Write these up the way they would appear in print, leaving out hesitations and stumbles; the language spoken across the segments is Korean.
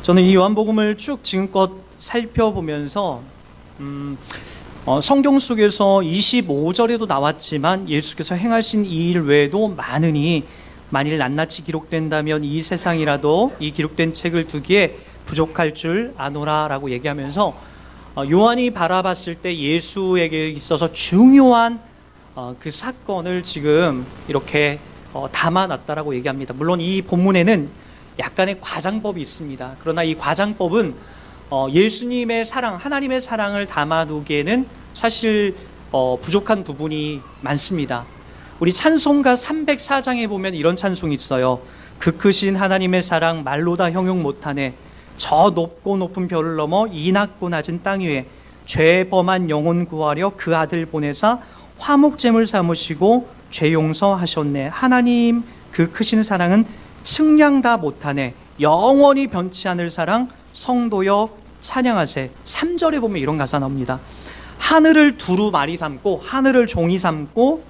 저는 이 요한복음을 쭉 지금껏 살펴보면서 성경 속에서 25절에도 나왔지만 예수께서 행하신 이 일 외에도 많으니 만일 낱낱이 기록된다면 이 세상이라도 이 기록된 책을 두기에 부족할 줄 아노라 라고 얘기하면서 요한이 바라봤을 때 예수에게 있어서 중요한 그 사건을 지금 이렇게 담아놨다라고 얘기합니다. 물론 이 본문에는 약간의 과장법이 있습니다. 그러나 이 과장법은 예수님의 사랑, 하나님의 사랑을 담아두기에는 사실 부족한 부분이 많습니다. 우리 찬송가 304장에 보면 이런 찬송이 있어요. 그 크신 하나님의 사랑 말로 다 형용 못하네. 저 높고 높은 별을 넘어 이 낮고 낮은 땅 위에 죄 범한 영혼 구하려 그 아들 보내사 화목제물 삼으시고 죄 용서하셨네. 하나님 그 크신 사랑은 측량 다 못하네. 영원히 변치 않을 사랑 성도여 찬양하세. 3절에 보면 이런 가사 나옵니다. 하늘을 두루마리 삼고 하늘을 종이 삼고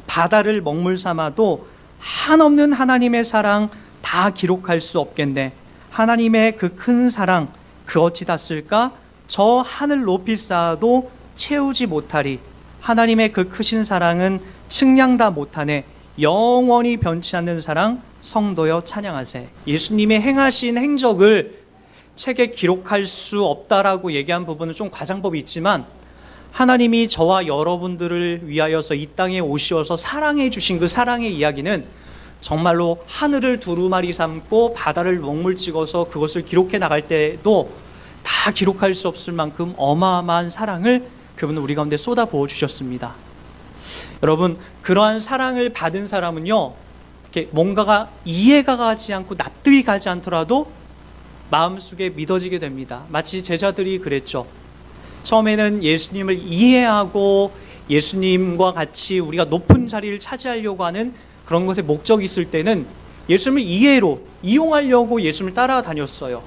바다를 먹물 삼아도 한없는 하나님의 사랑 다 기록할 수 없겠네. 하나님의 그 큰 사랑 그 어찌 다 쓸까? 저 하늘 높이 쌓아도 채우지 못하리. 하나님의 그 크신 사랑은 측량 다 못하네. 영원히 변치 않는 사랑 성도여 찬양하세. 예수님의 행하신 행적을 책에 기록할 수 없다라고 얘기한 부분은 좀 과장법이 있지만 하나님이 저와 여러분들을 위하여서 이 땅에 오셔서 사랑해 주신 그 사랑의 이야기는 정말로 하늘을 두루마리 삼고 바다를 먹물 찍어서 그것을 기록해 나갈 때도 다 기록할 수 없을 만큼 어마어마한 사랑을 그분은 우리 가운데 쏟아 부어 주셨습니다. 여러분, 그러한 사랑을 받은 사람은요, 이렇게 뭔가가 이해가 가지 않고 납득이 가지 않더라도 마음속에 믿어지게 됩니다. 마치 제자들이 그랬죠. 처음에는 예수님을 이해하고 예수님과 같이 우리가 높은 자리를 차지하려고 하는 그런 것에 목적이 있을 때는 예수님을 이용하려고 예수님을 따라다녔어요.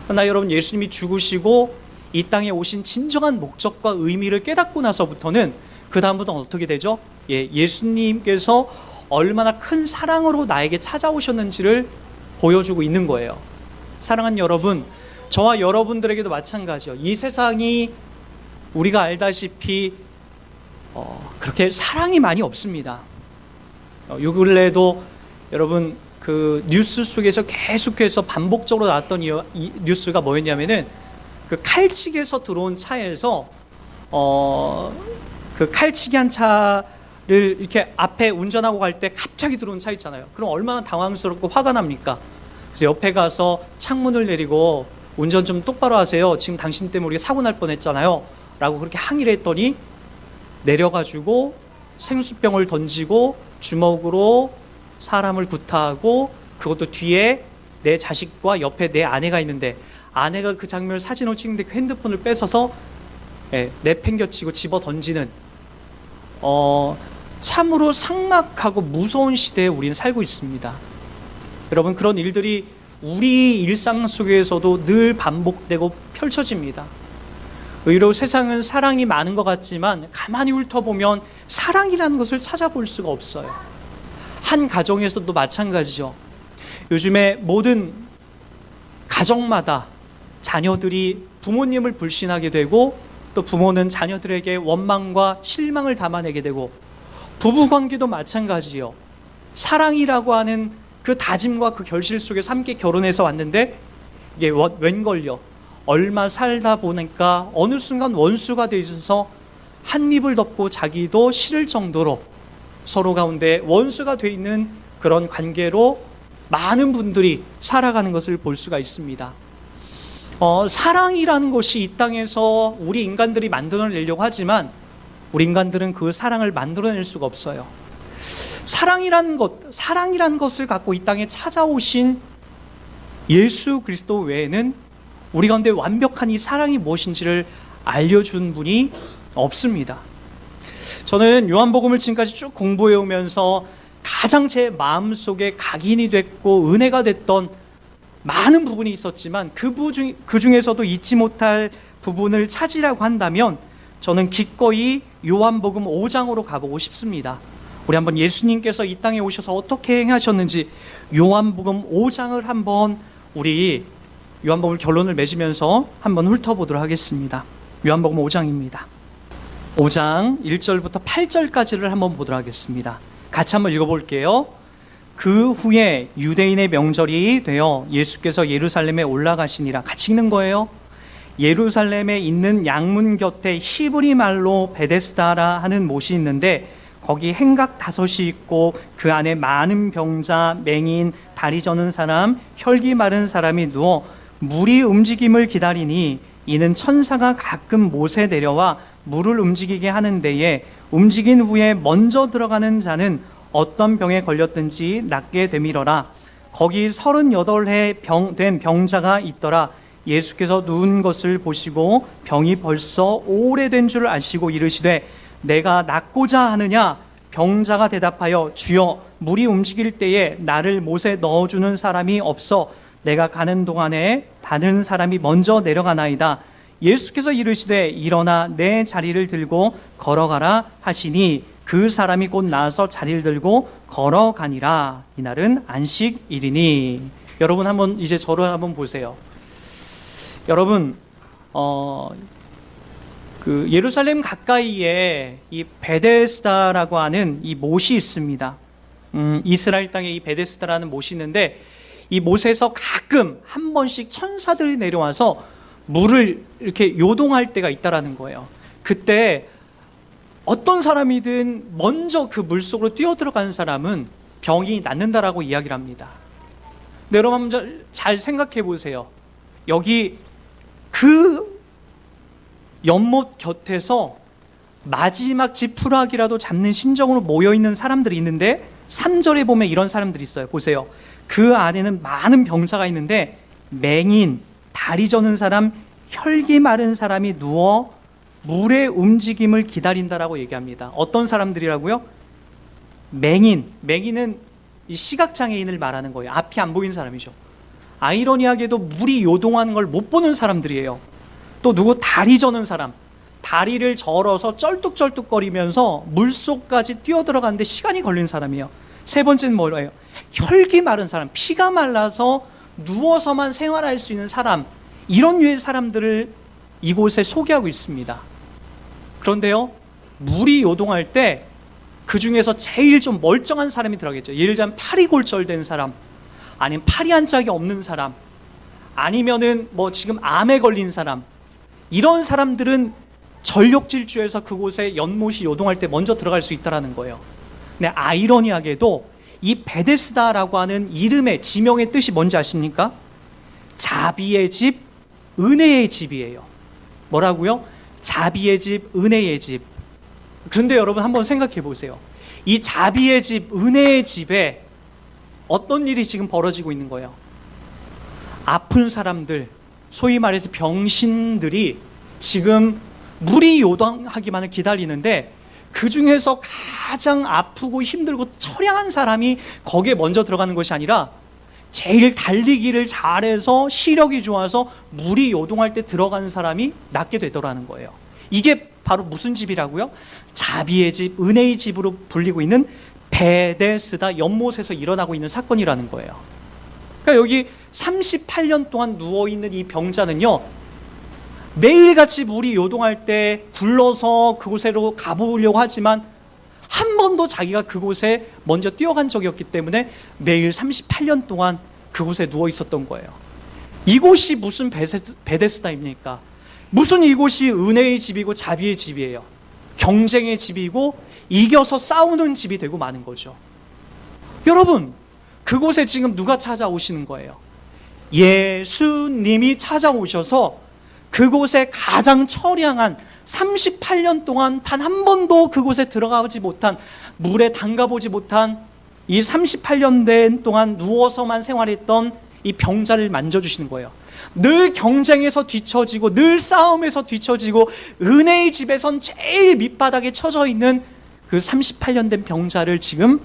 그러나 여러분, 예수님이 죽으시고 이 땅에 오신 진정한 목적과 의미를 깨닫고 나서부터는 그 다음부터는 어떻게 되죠? 예수님께서 얼마나 큰 사랑으로 나에게 찾아오셨는지를 보여주고 있는 거예요. 사랑하는 여러분, 저와 여러분들에게도 마찬가지요. 이 세상이 우리가 알다시피 그렇게 사랑이 많이 없습니다. 요 근래에도 여러분 그 뉴스 속에서 계속해서 반복적으로 나왔던 이 뉴스가 뭐였냐면은 그 칼치기에서 들어온 차에서 그 칼치기 한 차를 이렇게 앞에 운전하고 갈 때 갑자기 들어온 차 있잖아요. 그럼 얼마나 당황스럽고 화가 납니까? 그래서 옆에 가서 창문을 내리고 운전 좀 똑바로 하세요. 지금 당신 때문에 우리가 사고 날 뻔했잖아요. 라고 그렇게 항의를 했더니 내려가지고 생수병을 던지고 주먹으로 사람을 구타하고 그것도 뒤에 내 자식과 옆에 내 아내가 있는데 아내가 그 장면을 사진으로 찍는데 그 핸드폰을 뺏어서 내팽겨치고 집어 던지는 참으로 삭막하고 무서운 시대에 우리는 살고 있습니다. 여러분, 그런 일들이 우리 일상 속에서도 늘 반복되고 펼쳐집니다. 의외로 세상은 사랑이 많은 것 같지만 가만히 훑어보면 사랑이라는 것을 찾아볼 수가 없어요. 한 가정에서도 마찬가지죠. 요즘에 모든 가정마다 자녀들이 부모님을 불신하게 되고 또 부모는 자녀들에게 원망과 실망을 담아내게 되고 부부관계도 마찬가지요. 사랑이라고 하는 그 다짐과 그 결실 속에서 함께 결혼해서 왔는데 이게 웬걸요. 얼마 살다 보니까 어느 순간 원수가 되어 있어서 한 입을 덮고 자기도 싫을 정도로 서로 가운데 원수가 되어 있는 그런 관계로 많은 분들이 살아가는 것을 볼 수가 있습니다. 사랑이라는 것이 이 땅에서 우리 인간들이 만들어내려고 하지만 우리 인간들은 그 사랑을 만들어낼 수가 없어요. 사랑이라는 것을 갖고 이 땅에 찾아오신 예수 그리스도 외에는 우리 가운데 완벽한 이 사랑이 무엇인지를 알려준 분이 없습니다. 저는 요한복음을 지금까지 쭉 공부해 오면서 가장 제 마음속에 각인이 됐고 은혜가 됐던 많은 부분이 있었지만 그 중에서도 잊지 못할 부분을 찾으라고 한다면 저는 기꺼이 요한복음 5장으로 가보고 싶습니다. 우리 한번 예수님께서 이 땅에 오셔서 어떻게 행하셨는지 요한복음 5장을 한번 우리 요한복음 결론을 맺으면서 한번 훑어보도록 하겠습니다. 요한복음 5장입니다. 5장 1절부터 8절까지를 한번 보도록 하겠습니다. 같이 한번 읽어볼게요. 그 후에 유대인의 명절이 되어 예수께서 예루살렘에 올라가시니라. 같이 읽는 거예요. 예루살렘에 있는 양문 곁에 히브리 말로 베데스다라 하는 못이 있는데 거기 행각 5이 있고 그 안에 많은 병자, 맹인, 다리 저는 사람, 혈기 마른 사람이 누워 물이 움직임을 기다리니 이는 천사가 가끔 못에 내려와 물을 움직이게 하는 데에 움직인 후에 먼저 들어가는 자는 어떤 병에 걸렸든지 낫게 되밀어라. 거기 38해 된 병자가 있더라. 예수께서 누운 것을 보시고 병이 벌써 오래된 줄 아시고 이르시되 내가 낫고자 하느냐? 병자가 대답하여 주여 물이 움직일 때에 나를 못에 넣어주는 사람이 없어 내가 가는 동안에 다른 사람이 먼저 내려가나이다. 예수께서 이르시되 일어나 내 자리를 들고 걸어가라 하시니 그 사람이 곧 나와서 자리를 들고 걸어가니라. 이날은 안식일이니. 여러분 한번 이제 저를 한번 보세요. 여러분 그 예루살렘 가까이에 이 베데스다라고 하는 이 못이 있습니다. 이스라엘 땅에 이 베데스다라는 못이 있는데 이 못에서 가끔 한 번씩 천사들이 내려와서 물을 이렇게 요동할 때가 있다라는 거예요. 그때 어떤 사람이든 먼저 그 물 속으로 뛰어들어가는 사람은 병이 낫는다라고 이야기를 합니다. 근데 여러분 한번 잘 생각해 보세요. 여기 그 연못 곁에서 마지막 지푸라기라도 잡는 심정으로 모여있는 사람들이 있는데 3절에 보면 이런 사람들이 있어요. 보세요. 그 안에는 많은 병자가 있는데 맹인, 다리 저는 사람, 혈기 마른 사람이 누워 물의 움직임을 기다린다라고 얘기합니다. 어떤 사람들이라고요? 맹인은 이 시각장애인을 말하는 거예요. 앞이 안 보이는 사람이죠. 아이러니하게도 물이 요동하는 걸 못 보는 사람들이에요. 또 누구 다리 저는 사람, 다리를 절어서 쩔뚝쩔뚝거리면서 물속까지 뛰어들어가는데 시간이 걸리는 사람이에요. 세 번째는 뭐예요? 혈기 마른 사람, 피가 말라서 누워서만 생활할 수 있는 사람, 이런 류의 사람들을 이곳에 소개하고 있습니다. 그런데요, 물이 요동할 때 그 중에서 제일 좀 멀쩡한 사람이 들어가겠죠. 예를 들자면 팔이 골절된 사람, 아니면 팔이 한 짝이 없는 사람, 아니면은 뭐 지금 암에 걸린 사람, 이런 사람들은 전력 질주해서 그곳에 연못이 요동할 때 먼저 들어갈 수 있다는 거예요. 근데 아이러니하게도 이 베데스다라고 하는 이름의 지명의 뜻이 뭔지 아십니까? 자비의 집, 은혜의 집이에요. 뭐라고요? 자비의 집, 은혜의 집. 그런데 여러분 한번 생각해 보세요. 이 자비의 집, 은혜의 집에 어떤 일이 지금 벌어지고 있는 거예요? 아픈 사람들, 소위 말해서 병신들이 지금 물이 요동하기만을 기다리는데 그 중에서 가장 아프고 힘들고 처량한 사람이 거기에 먼저 들어가는 것이 아니라 제일 달리기를 잘해서 시력이 좋아서 물이 요동할 때 들어가는 사람이 낫게 되더라는 거예요. 이게 바로 무슨 집이라고요? 자비의 집, 은혜의 집으로 불리고 있는 베데스다 연못에서 일어나고 있는 사건이라는 거예요. 그러니까 여기 38년 동안 누워있는 이 병자는요, 매일같이 물이 요동할 때 굴러서 그곳으로 가보려고 하지만 한 번도 자기가 그곳에 먼저 뛰어간 적이 없기 때문에 매일 38년 동안 그곳에 누워 있었던 거예요. 이곳이 무슨 베데스다입니까? 무슨 이곳이 은혜의 집이고 자비의 집이에요? 경쟁의 집이고 이겨서 싸우는 집이 되고 마는 거죠. 여러분, 그곳에 지금 누가 찾아오시는 거예요? 예수님이 찾아오셔서 그곳에 가장 처량한 38년 동안 단 한 번도 그곳에 들어가지 못한, 물에 담가보지 못한 이 38년 된 동안 누워서만 생활했던 이 병자를 만져주시는 거예요. 늘 경쟁에서 뒤처지고 늘 싸움에서 뒤처지고 은혜의 집에선 제일 밑바닥에 처져 있는 그 38년 된 병자를 지금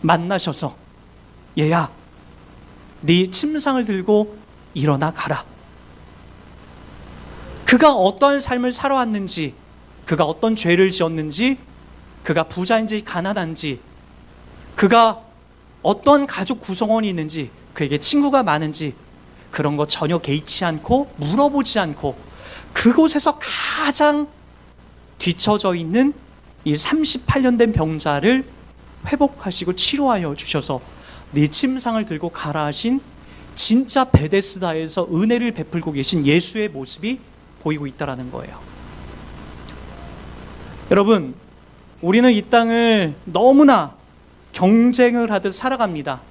만나셔서 얘야, 네 침상을 들고 일어나 가라. 그가 어떠한 삶을 살아왔는지, 그가 어떤 죄를 지었는지, 그가 부자인지 가난한지, 그가 어떤 가족 구성원이 있는지, 그에게 친구가 많은지, 그런 거 전혀 개의치 않고 물어보지 않고 그곳에서 가장 뒤처져 있는 이 38년 된 병자를 회복하시고 치료하여 주셔서 네 침상을 들고 가라 하신 진짜 베데스다에서 은혜를 베풀고 계신 예수의 모습이 보이고 있다는 거예요. 여러분, 우리는 이 땅을 너무나 경쟁을 하듯 살아갑니다.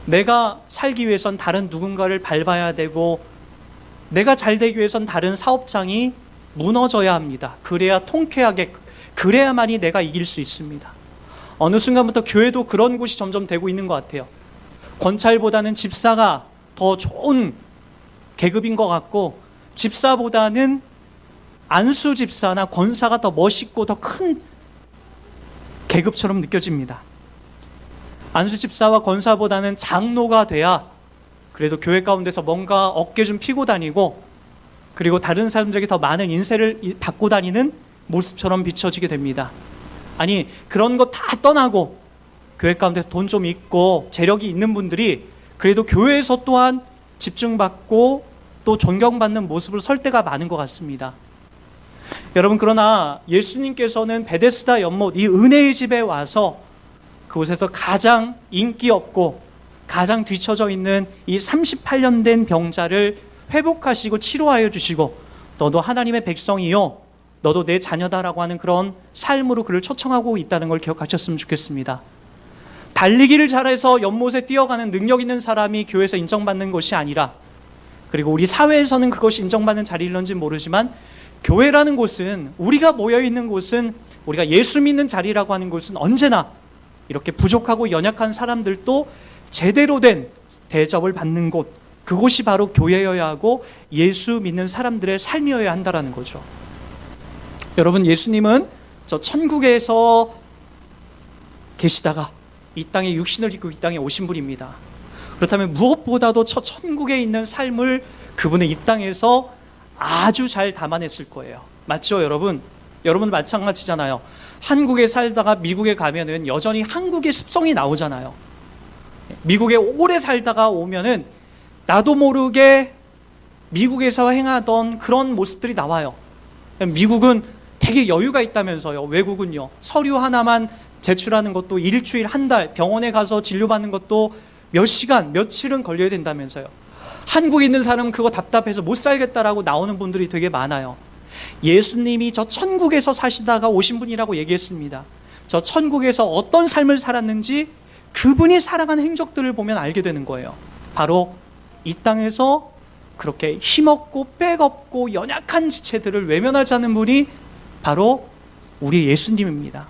내가 살기 위해선 다른 누군가를 밟아야 되고, 내가 잘 되기 위해선 다른 사업장이 무너져야 합니다. 그래야 통쾌하게, 그래야만이 내가 이길 수 있습니다. 어느 순간부터 교회도 그런 곳이 점점 되고 있는 것 같아요. 권찰보다는 집사가 더 좋은 계급인 것 같고, 집사보다는 안수 집사나 권사가 더 멋있고 더 큰 계급처럼 느껴집니다. 안수 집사와 권사보다는 장로가 돼야 그래도 교회 가운데서 뭔가 어깨 좀 피고 다니고, 그리고 다른 사람들에게 더 많은 인세를 받고 다니는 모습처럼 비춰지게 됩니다. 아니, 그런 거 다 떠나고 교회 가운데서 돈 좀 있고 재력이 있는 분들이 그래도 교회에서 또한 집중받고 또 존경받는 모습을 설 때가 많은 것 같습니다. 여러분, 그러나 예수님께서는 베데스다 연못 이 은혜의 집에 와서 그곳에서 가장 인기 없고 가장 뒤처져 있는 이 38년 된 병자를 회복하시고 치료하여 주시고, 너도 하나님의 백성이요, 너도 내 자녀다라고 하는 그런 삶으로 그를 초청하고 있다는 걸 기억하셨으면 좋겠습니다. 달리기를 잘해서 연못에 뛰어가는 능력 있는 사람이 교회에서 인정받는 것이 아니라, 그리고 우리 사회에서는 그것이 인정받는 자리일런지 모르지만, 교회라는 곳은, 우리가 모여있는 곳은, 우리가 예수 믿는 자리라고 하는 곳은 언제나 이렇게 부족하고 연약한 사람들도 제대로 된 대접을 받는 곳, 그곳이 바로 교회여야 하고 예수 믿는 사람들의 삶이어야 한다는 거죠. 여러분, 예수님은 저 천국에서 계시다가 이 땅에 육신을 입고 이 땅에 오신 분입니다. 그렇다면 무엇보다도 저 천국에 있는 삶을 그분은 이 땅에서 아주 잘 담아냈을 거예요. 맞죠, 여러분? 여러분 마찬가지잖아요. 한국에 살다가 미국에 가면은 여전히 한국의 습성이 나오잖아요. 미국에 오래 살다가 오면은 나도 모르게 미국에서 행하던 그런 모습들이 나와요. 미국은 되게 여유가 있다면서요. 외국은요, 서류 하나만 제출하는 것도 일주일, 한 달, 병원에 가서 진료받는 것도 몇 시간, 며칠은 걸려야 된다면서요. 한국에 있는 사람은 그거 답답해서 못 살겠다라고 나오는 분들이 되게 많아요. 예수님이 저 천국에서 사시다가 오신 분이라고 얘기했습니다. 저 천국에서 어떤 삶을 살았는지 그분이 살아간 행적들을 보면 알게 되는 거예요. 바로 이 땅에서 그렇게 힘없고 빽없고 연약한 지체들을 외면하자는 분이 바로 우리 예수님입니다.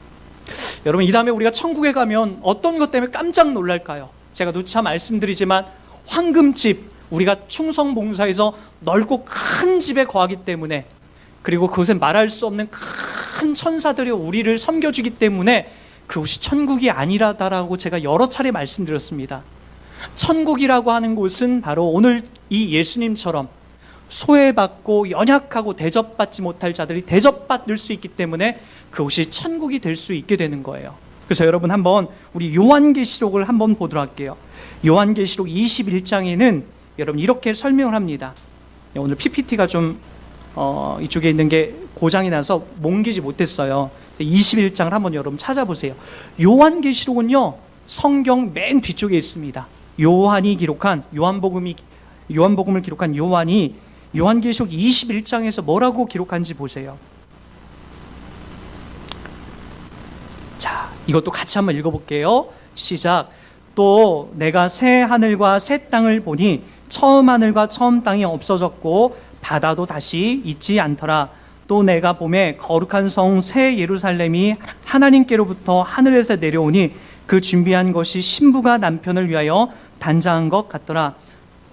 여러분, 이 다음에 우리가 천국에 가면 어떤 것 때문에 깜짝 놀랄까요? 제가 누차 말씀드리지만 황금집, 우리가 충성봉사에서 넓고 큰 집에 거하기 때문에, 그리고 그곳에 말할 수 없는 큰 천사들이 우리를 섬겨주기 때문에 그곳이 천국이 아니라다라고 제가 여러 차례 말씀드렸습니다. 천국이라고 하는 곳은 바로 오늘 이 예수님처럼 소외받고 연약하고 대접받지 못할 자들이 대접받을 수 있기 때문에 그곳이 천국이 될 수 있게 되는 거예요. 그래서 여러분, 한번 우리 요한계시록을 한번 보도록 할게요. 요한계시록 21장에는 여러분 이렇게 설명을 합니다. 오늘 PPT가 좀 이쪽에 있는 게 고장이 나서 옮기지 못했어요. 21장을 한번 여러분 찾아보세요. 요한계시록은요, 성경 맨 뒤쪽에 있습니다. 요한이 기록한, 요한복음을 기록한 요한이 요한계시록 21장에서 뭐라고 기록한지 보세요. 자, 이것도 같이 한번 읽어볼게요. 시작. 또 내가 새 하늘과 새 땅을 보니 처음 하늘과 처음 땅이 없어졌고 바다도 다시 있지 않더라. 또 내가 보매 거룩한 성 새 예루살렘이 하나님께로부터 하늘에서 내려오니 그 준비한 것이 신부가 남편을 위하여 단장한 것 같더라.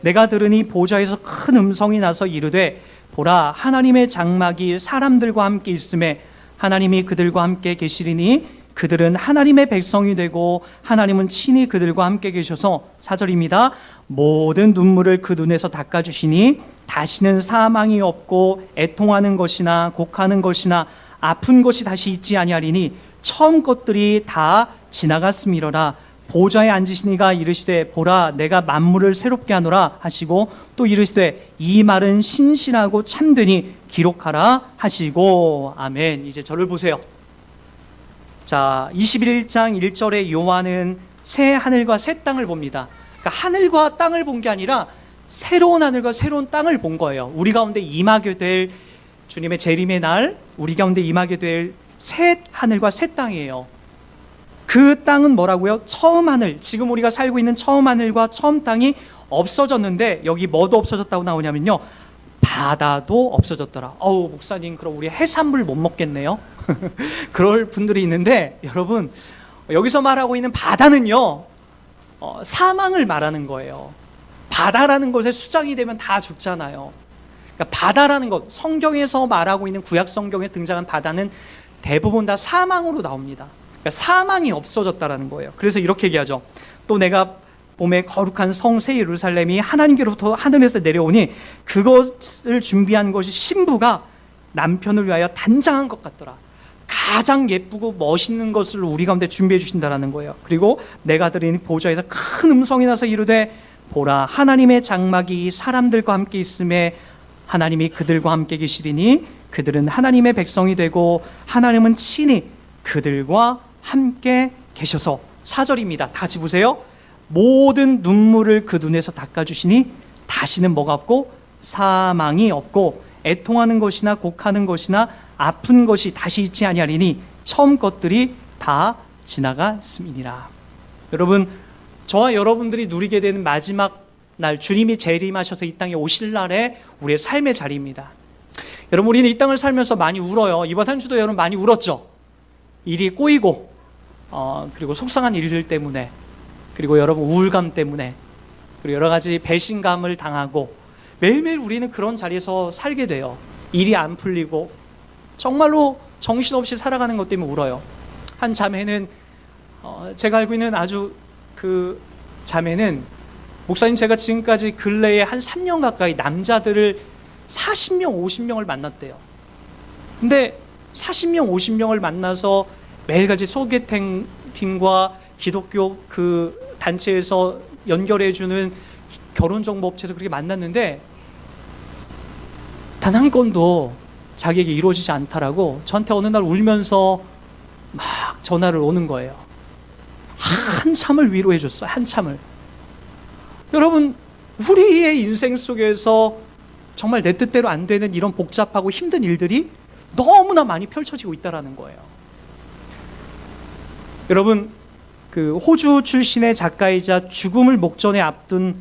내가 들으니 보좌에서 큰 음성이 나서 이르되, 보라, 하나님의 장막이 사람들과 함께 있음에 하나님이 그들과 함께 계시리니 그들은 하나님의 백성이 되고 하나님은 친히 그들과 함께 계셔서, 4절입니다. 모든 눈물을 그 눈에서 닦아주시니 다시는 사망이 없고 애통하는 것이나 곡하는 것이나 아픈 것이 다시 있지 아니하리니 처음 것들이 다 지나갔음이로라. 보좌에 앉으시니가 이르시되 보라 내가 만물을 새롭게 하노라 하시고 또 이르시되 이 말은 신실하고 참되니 기록하라 하시고. 아멘. 이제 저를 보세요. 자, 21장 1절에 요한은 새 하늘과 새 땅을 봅니다. 그러니까 하늘과 땅을 본 게 아니라 새로운 하늘과 새로운 땅을 본 거예요. 우리 가운데 임하게 될 주님의 재림의 날, 우리 가운데 임하게 될 새 하늘과 새 땅이에요. 그 땅은 뭐라고요? 처음 하늘, 지금 우리가 살고 있는 처음 하늘과 처음 땅이 없어졌는데 여기 뭐도 없어졌다고 나오냐면요, 바다도 없어졌더라. 어우 목사님, 그럼 우리 해산물 못 먹겠네요. 그럴 분들이 있는데, 여러분 여기서 말하고 있는 바다는요, 사망을 말하는 거예요. 바다라는 것에 수장이 되면 다 죽잖아요. 그러니까 바다라는 것, 성경에서 말하고 있는 구약 성경에 등장한 바다는 대부분 다 사망으로 나옵니다. 그러니까 사망이 없어졌다라는 거예요. 그래서 이렇게 얘기하죠. 또 내가 봄에 거룩한 성 새 예루살렘이 하나님께로부터 하늘에서 내려오니 그것을 준비한 것이 신부가 남편을 위하여 단장한 것 같더라. 가장 예쁘고 멋있는 것을 우리 가운데 준비해 주신다라는 거예요. 그리고 내가 들으니 보좌에서 큰 음성이 나서 이르되 보라 하나님의 장막이 사람들과 함께 있음에 하나님이 그들과 함께 계시리니 그들은 하나님의 백성이 되고 하나님은 친히 그들과 함께 계셔서. 4절입니다. 다 같이 보세요. 모든 눈물을 그 눈에서 닦아주시니 다시는 뭐가 없고 사망이 없고 애통하는 것이나 곡하는 것이나 아픈 것이 다시 있지 아니하리니 처음 것들이 다 지나갔음이니라. 여러분, 저와 여러분들이 누리게 되는 마지막 날, 주님이 재림하셔서 이 땅에 오실 날에 우리의 삶의 자리입니다. 여러분, 우리는 이 땅을 살면서 많이 울어요. 이번 한 주도 여러분 많이 울었죠. 일이 꼬이고 그리고 속상한 일들 때문에, 그리고 여러분 우울감 때문에, 그리고 여러 가지 배신감을 당하고 매일매일 우리는 그런 자리에서 살게 돼요. 일이 안 풀리고 정말로 정신없이 살아가는 것 때문에 울어요. 한 자매는 제가 알고 있는 아주 그 자매는, 목사님 제가 지금까지 근래에 한 3년 가까이 남자들을 40명 50명을 만났대요. 근데 40명 50명을 만나서 매일같이 소개팅과 기독교 그 단체에서 연결해주는 결혼정보업체에서 그렇게 만났는데 단 한 건도 자기에게 이루어지지 않다라고 저한테 어느 날 울면서 막 전화를 오는 거예요. 한참을 위로해 줬어요. 한참을. 여러분, 우리의 인생 속에서 정말 내 뜻대로 안 되는 이런 복잡하고 힘든 일들이 너무나 많이 펼쳐지고 있다는 거예요. 여러분, 그 호주 출신의 작가이자 죽음을 목전에 앞둔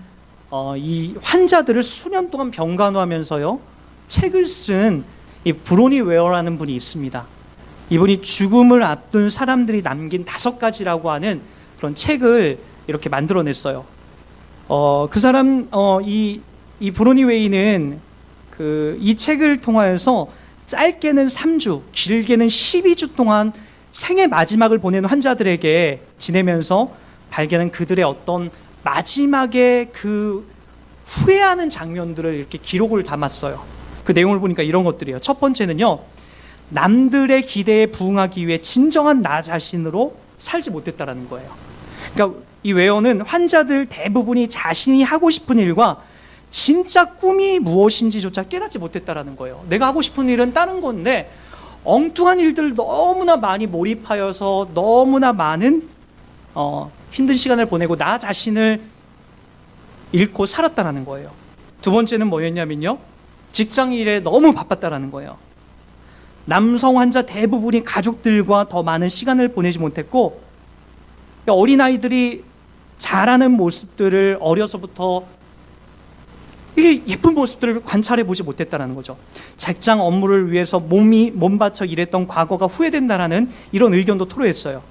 이 환자들을 수년 동안 병간호하면서요 책을 쓴 이 브로니 웨어라는 분이 있습니다. 이분이 죽음을 앞둔 사람들이 남긴 5가지라고 하는 그런 책을 이렇게 만들어냈어요. 그 사람 이 브로니 웨이는 이 책을 통하여서 짧게는 3주, 길게는 12주 동안 생의 마지막을 보내는 환자들에게 지내면서 발견한 그들의 어떤 마지막에 그 후회하는 장면들을 이렇게 기록을 담았어요. 그 내용을 보니까 이런 것들이에요. 첫 번째는요, 남들의 기대에 부응하기 위해 진정한 나 자신으로 살지 못했다라는 거예요. 그러니까 이 웨어는 환자들 대부분이 자신이 하고 싶은 일과 진짜 꿈이 무엇인지조차 깨닫지 못했다라는 거예요. 내가 하고 싶은 일은 다른 건데 엉뚱한 일들을 너무나 많이 몰입하여서 너무나 많은 힘든 시간을 보내고 나 자신을 잃고 살았다라는 거예요. 두 번째는 뭐였냐면요, 직장 일에 너무 바빴다라는 거예요. 남성 환자 대부분이 가족들과 더 많은 시간을 보내지 못했고, 어린아이들이 자라는 모습들을 어려서부터 이게 예쁜 모습들을 관찰해 보지 못했다는 거죠. 직장 업무를 위해서 몸바쳐 일했던 과거가 후회된다라는 이런 의견도 토로했어요.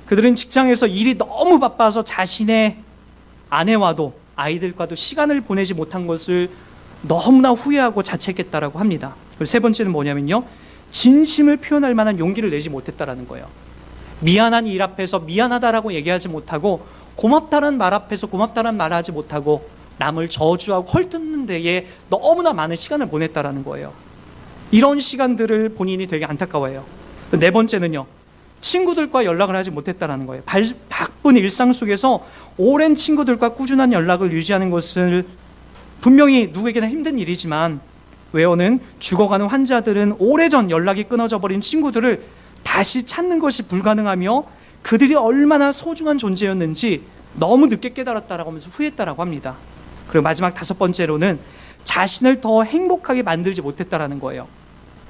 그들은 직장에서 일이 너무 바빠서 자신의 아내와도 아이들과도 시간을 보내지 못한 것을 너무나 후회하고 자책했다라고 합니다. 그리고 세 번째는 뭐냐면요, 진심을 표현할 만한 용기를 내지 못했다라는 거예요. 미안한 일 앞에서 미안하다라고 얘기하지 못하고, 고맙다는 말 앞에서 고맙다는 말을 하지 못하고 남을 저주하고 헐뜯는 데에 너무나 많은 시간을 보냈다라는 거예요. 이런 시간들을 본인이 되게 안타까워해요. 네 번째는요, 친구들과 연락을 하지 못했다라는 거예요. 바쁜 일상 속에서 오랜 친구들과 꾸준한 연락을 유지하는 것을 분명히 누구에게나 힘든 일이지만 외워는 죽어가는 환자들은 오래전 연락이 끊어져 버린 친구들을 다시 찾는 것이 불가능하며 그들이 얼마나 소중한 존재였는지 너무 늦게 깨달았다라고 하면서 후회했다라고 합니다. 그리고 마지막 5번째로는 자신을 더 행복하게 만들지 못했다라는 거예요.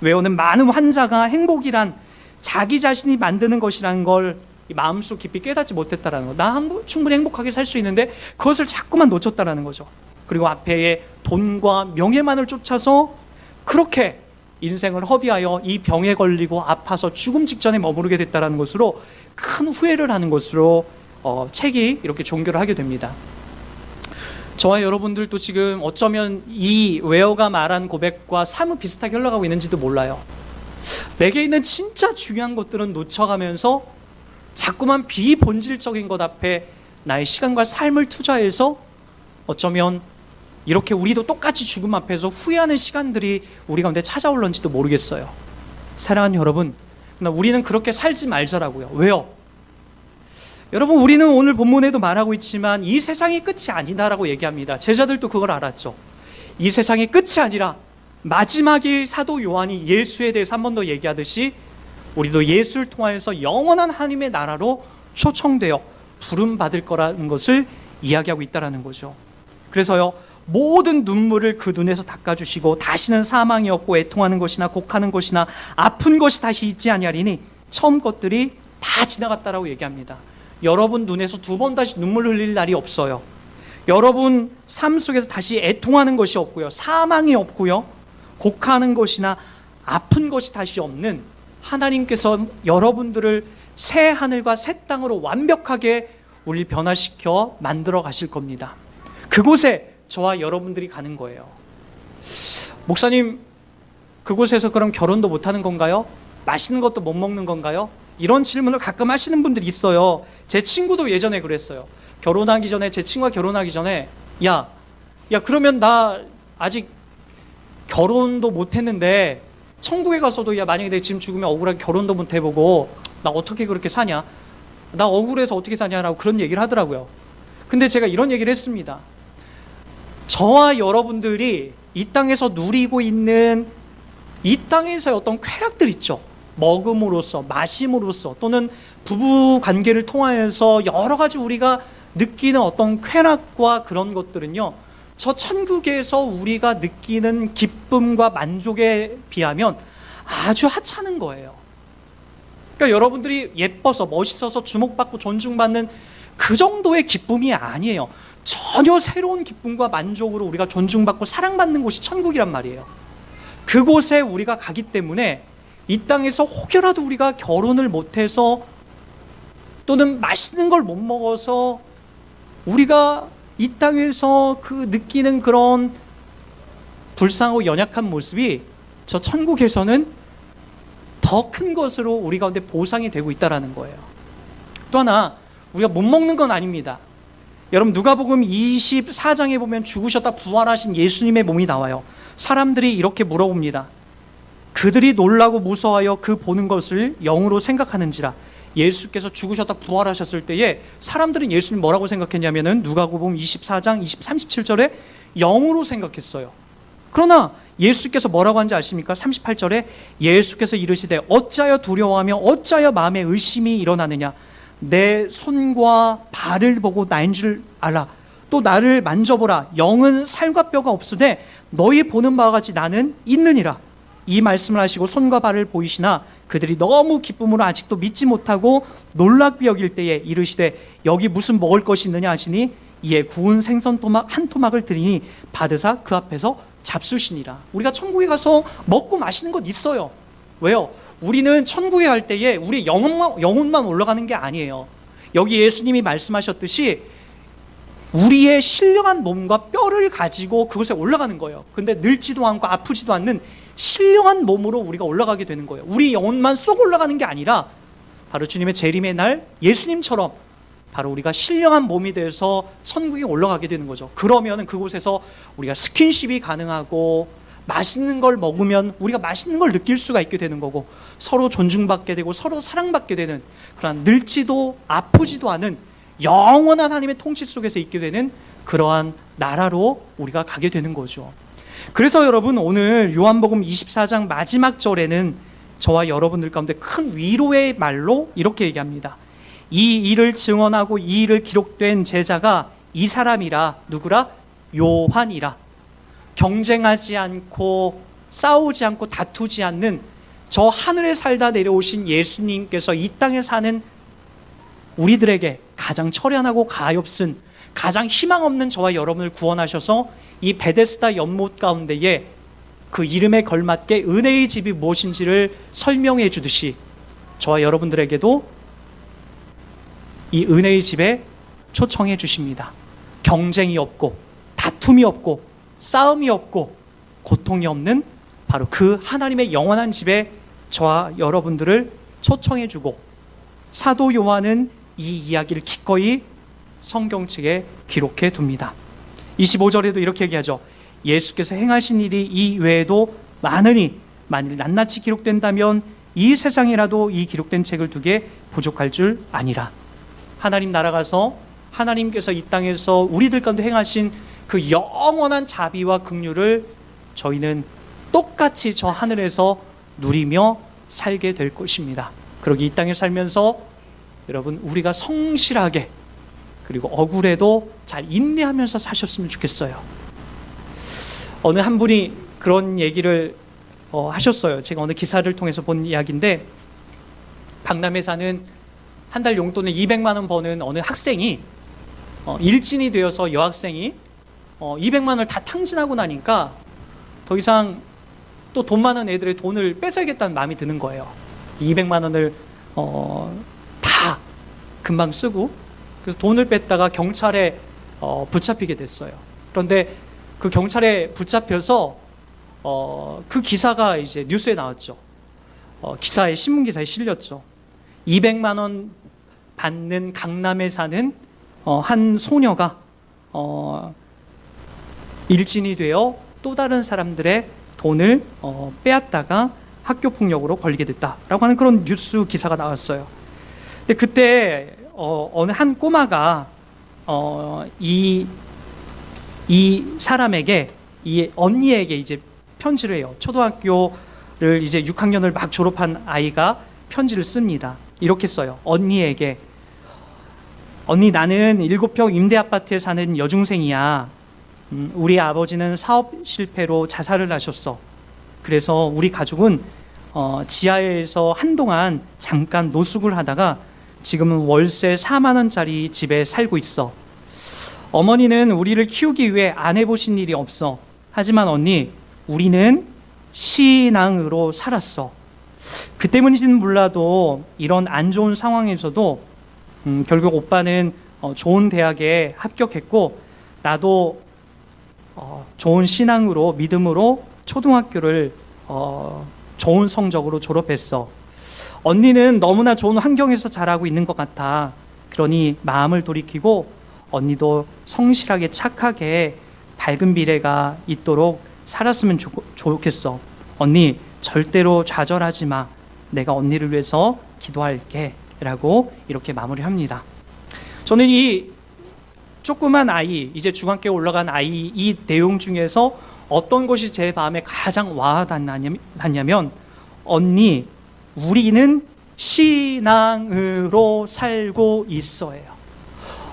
외워는 많은 환자가 행복이란 자기 자신이 만드는 것이라는 걸 마음속 깊이 깨닫지 못했다라는 거. 나 충분히 행복하게 살 수 있는데 그것을 자꾸만 놓쳤다라는 거죠. 그리고 앞에 돈과 명예만을 쫓아서 그렇게 인생을 허비하여 이 병에 걸리고 아파서 죽음 직전에 머무르게 됐다라는 것으로 큰 후회를 하는 것으로 책이 이렇게 종교를 하게 됩니다. 저와 여러분들도 지금 어쩌면 이 웨어가 말한 고백과 사뭇 비슷하게 흘러가고 있는지도 몰라요. 내게 있는 진짜 중요한 것들은 놓쳐가면서 자꾸만 비본질적인 것 앞에 나의 시간과 삶을 투자해서 어쩌면 이렇게 우리도 똑같이 죽음 앞에서 후회하는 시간들이 우리 가운데 찾아올런지도 모르겠어요. 사랑하는 여러분, 우리는 그렇게 살지 말자라고요. 왜요? 여러분, 우리는 오늘 본문에도 말하고 있지만 이 세상이 끝이 아니다라고 얘기합니다. 제자들도 그걸 알았죠. 이 세상이 끝이 아니라 마지막일 사도 요한이 예수에 대해서 한 번 더 얘기하듯이 우리도 예수를 통하여서 영원한 하나님의 나라로 초청되어 부름받을 거라는 것을 이야기하고 있다는 거죠. 그래서요, 모든 눈물을 그 눈에서 닦아주시고 다시는 사망이 없고 애통하는 것이나 곡하는 것이나 아픈 것이 다시 있지 아니하리니 처음 것들이 다 지나갔다라고 얘기합니다. 여러분 눈에서 두 번 다시 눈물 흘릴 날이 없어요. 여러분 삶 속에서 다시 애통하는 것이 없고요, 사망이 없고요, 곡하는 것이나 아픈 것이 다시 없는 하나님께서 여러분들을 새 하늘과 새 땅으로 완벽하게 우리 변화시켜 만들어 가실 겁니다. 그곳에 저와 여러분들이 가는 거예요. 목사님, 그곳에서 그럼 결혼도 못하는 건가요? 맛있는 것도 못 먹는 건가요? 이런 질문을 가끔 하시는 분들이 있어요. 제 친구도 예전에 그랬어요. 결혼하기 전에, 제 친구가 결혼하기 전에 야 그러면 나 아직 결혼도 못했는데 천국에 가서도 야 만약에 내가 지금 죽으면 억울하게 결혼도 못 해보고 나 어떻게 그렇게 사냐? 나 억울해서 어떻게 사냐라고 그런 얘기를 하더라고요. 근데 제가 이런 얘기를 했습니다. 저와 여러분들이 이 땅에서 누리고 있는 이 땅에서의 어떤 쾌락들 있죠. 먹음으로써, 마심으로써, 또는 부부 관계를 통하여서 여러 가지 우리가 느끼는 어떤 쾌락과 그런 것들은요, 저 천국에서 우리가 느끼는 기쁨과 만족에 비하면 아주 하찮은 거예요. 그러니까 여러분들이 예뻐서 멋있어서 주목받고 존중받는 그 정도의 기쁨이 아니에요. 전혀 새로운 기쁨과 만족으로 우리가 존중받고 사랑받는 곳이 천국이란 말이에요. 그곳에 우리가 가기 때문에 이 땅에서 혹여라도 우리가 결혼을 못해서 또는 맛있는 걸 못 먹어서 우리가 이 땅에서 그 느끼는 그런 불쌍하고 연약한 모습이 저 천국에서는 더 큰 것으로 우리 가운데 보상이 되고 있다는 거예요. 또 하나, 우리가 못 먹는 건 아닙니다. 여러분, 누가복음 24장에 보면 죽으셨다 부활하신 예수님의 몸이 나와요. 사람들이 이렇게 물어봅니다. 그들이 놀라고 무서워하여 그 보는 것을 영으로 생각하는지라. 예수께서 죽으셨다 부활하셨을 때에 사람들은 예수님 뭐라고 생각했냐면은 누가복음 24장 37절에 영으로 생각했어요. 그러나 예수께서 뭐라고 한지 아십니까? 38절에 예수께서 이르시되 어찌하여 두려워하며 어찌하여 마음에 의심이 일어나느냐. 내 손과 발을 보고 나인 줄 알아. 또 나를 만져보라. 영은 살과 뼈가 없으되 너희 보는 바와 같이 나는 있느니라. 이 말씀을 하시고 손과 발을 보이시나 그들이 너무 기쁨으로 아직도 믿지 못하고 놀랍게 여길 때에 이르시되 여기 무슨 먹을 것이 있느냐 하시니 이에 구운 생선 한 토막을 드리니 받으사 그 앞에서 잡수시니라. 우리가 천국에 가서 먹고 마시는 것 있어요. 왜요? 우리는 천국에 갈 때에 우리 영혼만 올라가는 게 아니에요. 여기 예수님이 말씀하셨듯이 우리의 신령한 몸과 뼈를 가지고 그곳에 올라가는 거예요. 근데 늙지도 않고 아프지도 않는 신령한 몸으로 우리가 올라가게 되는 거예요. 우리 영혼만 쏙 올라가는 게 아니라 바로 주님의 재림의 날 예수님처럼 바로 우리가 신령한 몸이 돼서 천국에 올라가게 되는 거죠. 그러면 그곳에서 우리가 스킨십이 가능하고 맛있는 걸 먹으면 우리가 맛있는 걸 느낄 수가 있게 되는 거고, 서로 존중받게 되고 서로 사랑받게 되는 그러한 늙지도 아프지도 않은 영원한 하나님의 통치 속에서 있게 되는 그러한 나라로 우리가 가게 되는 거죠. 그래서 여러분, 오늘 요한복음 24장 마지막 절에는 저와 여러분들 가운데 큰 위로의 말로 이렇게 얘기합니다. 이 일을 증언하고 이 일을 기록된 제자가 이 사람이라. 누구라? 요한이라. 경쟁하지 않고 싸우지 않고 다투지 않는 저 하늘에 살다 내려오신 예수님께서 이 땅에 사는 우리들에게 가장 처량하고 가엾은, 가장 희망 없는 저와 여러분을 구원하셔서 이 베데스다 연못 가운데에 그 이름에 걸맞게 은혜의 집이 무엇인지를 설명해 주듯이 저와 여러분들에게도 이 은혜의 집에 초청해 주십니다. 경쟁이 없고 다툼이 없고 싸움이 없고 고통이 없는 바로 그 하나님의 영원한 집에 저와 여러분들을 초청해 주고, 사도 요한은 이 이야기를 기꺼이 성경책에 기록해 둡니다. 25절에도 이렇게 얘기하죠. 예수께서 행하신 일이 이 외에도 많으니 만일 낱낱이 기록된다면 이 세상이라도 이 기록된 책을 두기에 부족할 줄 아니라. 하나님 나라 가서 하나님께서 이 땅에서 우리들 가운데 행하신 그 영원한 자비와 긍휼을 저희는 똑같이 저 하늘에서 누리며 살게 될 것입니다. 그러기 이 땅에 살면서 여러분, 우리가 성실하게 그리고 억울해도 잘 인내하면서 사셨으면 좋겠어요. 어느 한 분이 그런 얘기를 하셨어요. 제가 어느 기사를 통해서 본 이야기인데, 강남에 사는 한 달 용돈을 200만 원 버는 어느 학생이 일진이 되어서, 여학생이 200만 원을 다 탕진하고 나니까 더 이상 또 돈 많은 애들의 돈을 뺏어야겠다는 마음이 드는 거예요. 200만 원을 다 금방 쓰고, 그래서 돈을 뺐다가 경찰에 붙잡히게 됐어요. 그런데 그 경찰에 붙잡혀서 그 기사가 이제 뉴스에 나왔죠. 기사에, 신문 기사에 실렸죠. 200만 원 받는 강남에 사는 한 소녀가 일진이 되어 또 다른 사람들의 돈을 빼앗다가 학교 폭력으로 걸리게 됐다라고 하는 그런 뉴스 기사가 나왔어요. 근데 그때 어느 한 꼬마가 이 사람에게, 이 언니에게 이제 편지를 해요. 초등학교를 이제 6학년을 막 졸업한 아이가 편지를 씁니다. 이렇게 써요. 언니에게. 언니, 나는 7평 임대 아파트에 사는 여중생이야. 우리 아버지는 사업 실패로 자살을 하셨어. 그래서 우리 가족은 지하에서 한동안 잠깐 노숙을 하다가 지금은 월세 4만 원짜리 집에 살고 있어. 어머니는 우리를 키우기 위해 안 해보신 일이 없어. 하지만 언니, 우리는 신앙으로 살았어. 그 때문인지는 몰라도 이런 안 좋은 상황에서도 결국 오빠는 좋은 대학에 합격했고, 나도 좋은 신앙으로, 믿음으로 초등학교를 좋은 성적으로 졸업했어. 언니는 너무나 좋은 환경에서 자라고 있는 것 같아. 그러니 마음을 돌이키고 언니도 성실하게 착하게 밝은 미래가 있도록 살았으면 좋겠어. 언니, 절대로 좌절하지 마. 내가 언니를 위해서 기도할게. 라고 이렇게 마무리합니다. 저는 이 조그만 아이, 이제 중학교에 올라간 아이, 이 내용 중에서 어떤 것이 제 마음에 가장 와닿냐면, 언니, 우리는 신앙으로 살고 있어요.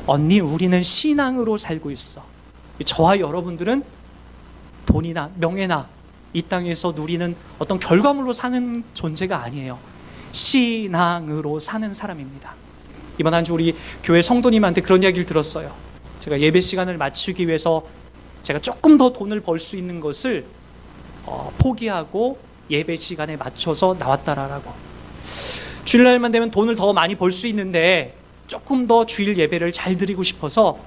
언니, 우리는 신앙으로 살고 있어. 저와 여러분들은 돈이나 명예나 이 땅에서 누리는 어떤 결과물로 사는 존재가 아니에요. 신앙으로 사는 사람입니다. 이번 한 주 우리 교회 성도님한테 그런 이야기를 들었어요. 제가 예배 시간을 맞추기 위해서 제가 조금 더 돈을 벌 수 있는 것을 포기하고 예배 시간에 맞춰서 나왔다라고. 주일날만 되면 돈을 더 많이 벌 수 있는데 조금 더 주일 예배를 잘 드리고 싶어서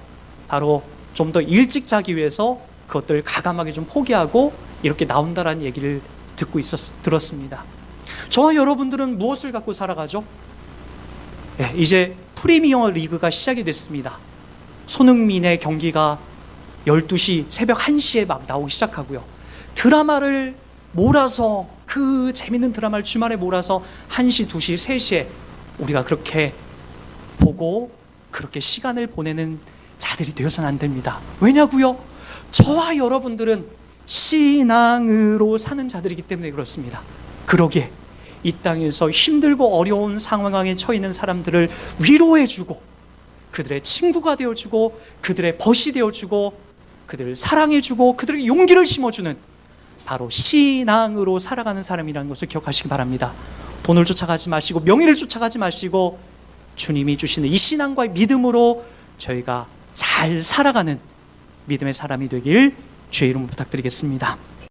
바로 좀 더 일찍 자기 위해서 그것들을 가감하게 좀 포기하고 이렇게 나온다라는 얘기를 들었습니다. 저와 여러분들은 무엇을 갖고 살아가죠? 네, 이제 프리미어 리그가 시작이 됐습니다. 손흥민의 경기가 12시, 새벽 1시에 막 나오기 시작하고요. 드라마를 몰아서, 그 재밌는 드라마를 주말에 몰아서 1시, 2시, 3시에 우리가 그렇게 보고 그렇게 시간을 보내는 자들이 되어서는 안 됩니다. 왜냐고요? 저와 여러분들은 신앙으로 사는 자들이기 때문에 그렇습니다. 그러기에 이 땅에서 힘들고 어려운 상황에 처해 있는 사람들을 위로해주고, 그들의 친구가 되어주고, 그들의 벗이 되어주고, 그들을 사랑해주고, 그들에게 용기를 심어주는, 바로 신앙으로 살아가는 사람이라는 것을 기억하시기 바랍니다. 돈을 쫓아가지 마시고 명예를 쫓아가지 마시고 주님이 주시는 이 신앙과의 믿음으로 저희가 잘 살아가는 믿음의 사람이 되길 주의 이름으로 부탁드리겠습니다.